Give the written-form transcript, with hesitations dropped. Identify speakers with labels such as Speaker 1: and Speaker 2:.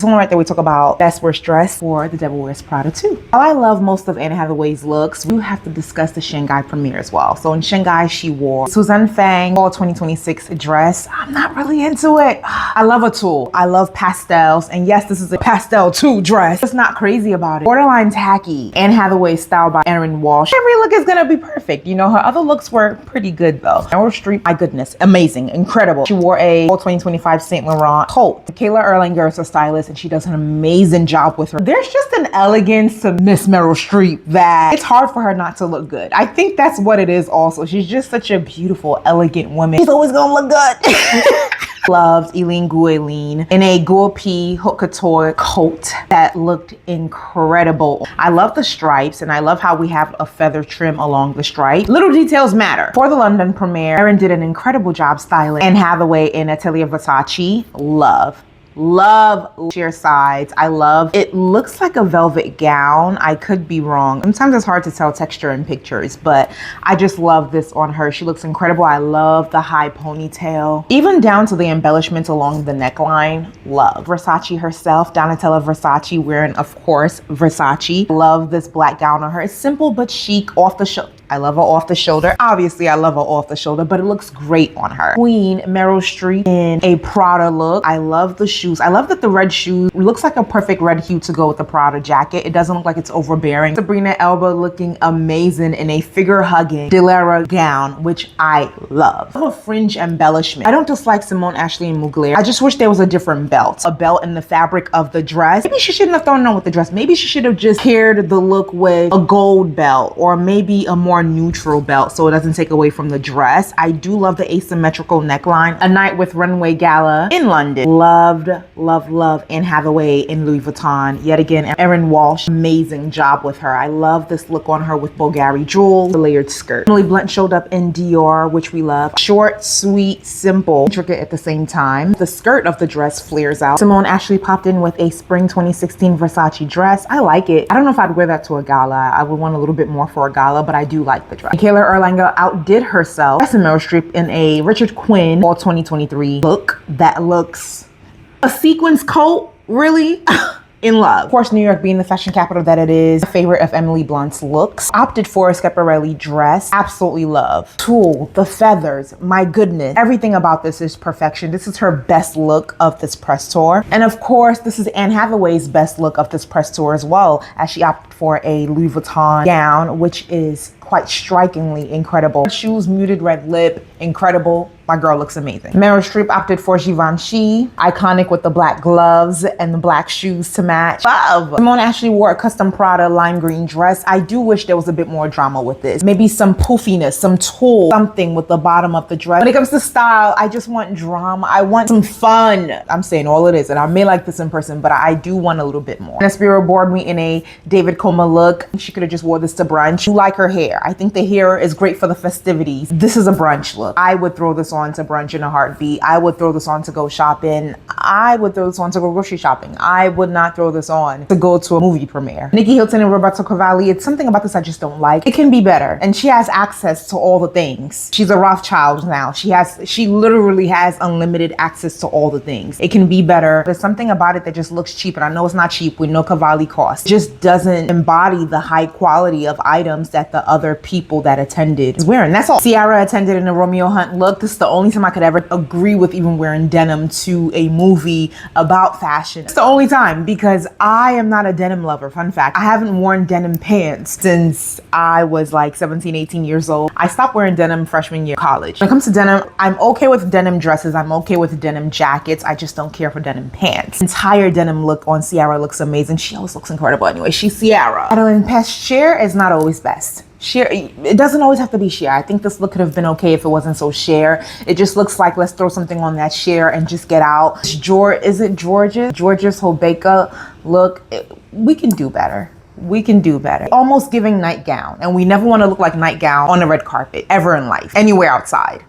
Speaker 1: This one right there, we talk about best worst dress for the Devil Wears Prada too. While I love most of Anne Hathaway's looks, we have to discuss the Shanghai premiere as well. So in Shanghai, she wore Suzanne Fang Fall 2026 dress. I'm not really into it. I love a tulle. I love pastels. And yes, this is a pastel tulle dress. It's not crazy about it. Borderline tacky. Anne Hathaway style by Erin Walsh. Every look is gonna be perfect. You know, her other looks were pretty good though. Meryl Streep, my goodness, amazing, incredible. She wore a Fall 2025 Saint Laurent coat. Kayla Erlanger is a stylist and she does an amazing job with her. There's just an elegance to Miss Meryl Streep that it's hard for her not to look good. I think that's what it is also. She's just such a beautiful, elegant woman. She's always gonna look good. Loved Eileen Guilin in a Guilpi haute couture coat that looked incredible. I love the stripes and I love how we have a feather trim along the stripe. Little details matter. For the London premiere, Erin did an incredible job styling Anne Hathaway in Atelier Versace. Love sheer sides. I love it. Looks like a velvet gown. I could be wrong. Sometimes it's hard to tell texture in pictures, but I just love this on her. She looks incredible. I love the high ponytail, even down to the embellishments along the neckline. Love Versace herself, Donatella Versace, wearing of course Versace. Love this black gown on her. It's simple but chic, off the shoulder. I love her off the shoulder. Obviously, I love her off the shoulder, but it looks great on her. Queen Meryl Streep in a Prada look. I love the shoes. I love that the red shoes looks like a perfect red hue to go with the Prada jacket. It doesn't look like it's overbearing. Sabrina Elba looking amazing in a figure-hugging Dilera gown, which I love. I love a fringe embellishment. I don't dislike Simone, Ashley, and Mugler. I just wish there was a different belt. A belt in the fabric of the dress. Maybe she shouldn't have thrown it on with the dress. Maybe she should have just paired the look with a gold belt or maybe a more neutral belt so it doesn't take away from the dress. I do love the asymmetrical neckline. A night with runway gala in London. Loved Anne Hathaway in Louis Vuitton. Yet again, Erin Walsh, amazing job with her. I love this look on her with Bulgari jewels, the layered skirt. Emily Blunt showed up in Dior, which we love. Short, sweet, simple, intricate at the same time. The skirt of the dress flares out. Simone Ashley popped in with a spring 2016 Versace dress. I like it. I don't know if I'd wear that to a gala. I would want a little bit more for a gala, but I do like the dress. Kayla Erlanger outdid herself. That's Meryl Streep in a Richard Quinn Fall 2023 look that looks a sequins coat, really? In love. Of course, New York being the fashion capital that it is, a favorite of Emily Blunt's looks. Opted for a Schiaparelli dress. Absolutely love. Tulle, the feathers, my goodness. Everything about this is perfection. This is her best look of this press tour. And of course, this is Anne Hathaway's best look of this press tour as well, as she opted for a Louis Vuitton gown, which is quite strikingly incredible. Shoes, muted red lip, incredible. My girl looks amazing. Meryl Streep opted for Givenchy, iconic with the black gloves and the black shoes to match. Love. Simone Ashley wore a custom Prada lime green dress. I do wish there was a bit more drama with this. Maybe some poofiness, some tulle, something with the bottom of the dress. When it comes to style, I just want drama. I want some fun. I'm saying all it is, and I may like this in person, but I do want a little bit more. Nespiro bored me in a David Coma look. She could have just wore this to brunch. You like her hair. I think the hair is great for the festivities. This is a brunch look. I would throw this on to brunch in a heartbeat. I would throw this on to go shopping. I would throw this on to go grocery shopping. I would not throw this on to go to a movie premiere. Nicky, Hilton, and Roberto Cavalli, it's something about this I just don't like. It can be better. And she has access to all the things. She's a Rothschild now. She literally has unlimited access to all the things. It can be better. There's something about it that just looks cheap. And I know it's not cheap. We know Cavalli costs. It just doesn't embody the high quality of items that the other people that attended is wearing. That's all. Ciara attended in a Romeo Hunt look. This is the only time I could ever agree with even wearing denim to a movie about fashion. It's the only time because I am not a denim lover. Fun fact, I haven't worn denim pants since I was like 17, 18 years old. I stopped wearing denim freshman year of college. When it comes to denim, I'm okay with denim dresses. I'm okay with denim jackets. I just don't care for denim pants. Entire denim look on Ciara looks amazing. She always looks incredible anyway. She's Ciara. Madeline Pest sheer is not always best. Sheer, it doesn't always have to be sheer. I think this look could have been okay if it wasn't so sheer. It just looks like let's throw something on that sheer and just get out. Is it George's Hobeka look? We can do better. We can do better. Almost giving nightgown, and we never want to look like nightgown on the red carpet ever in life, anywhere outside.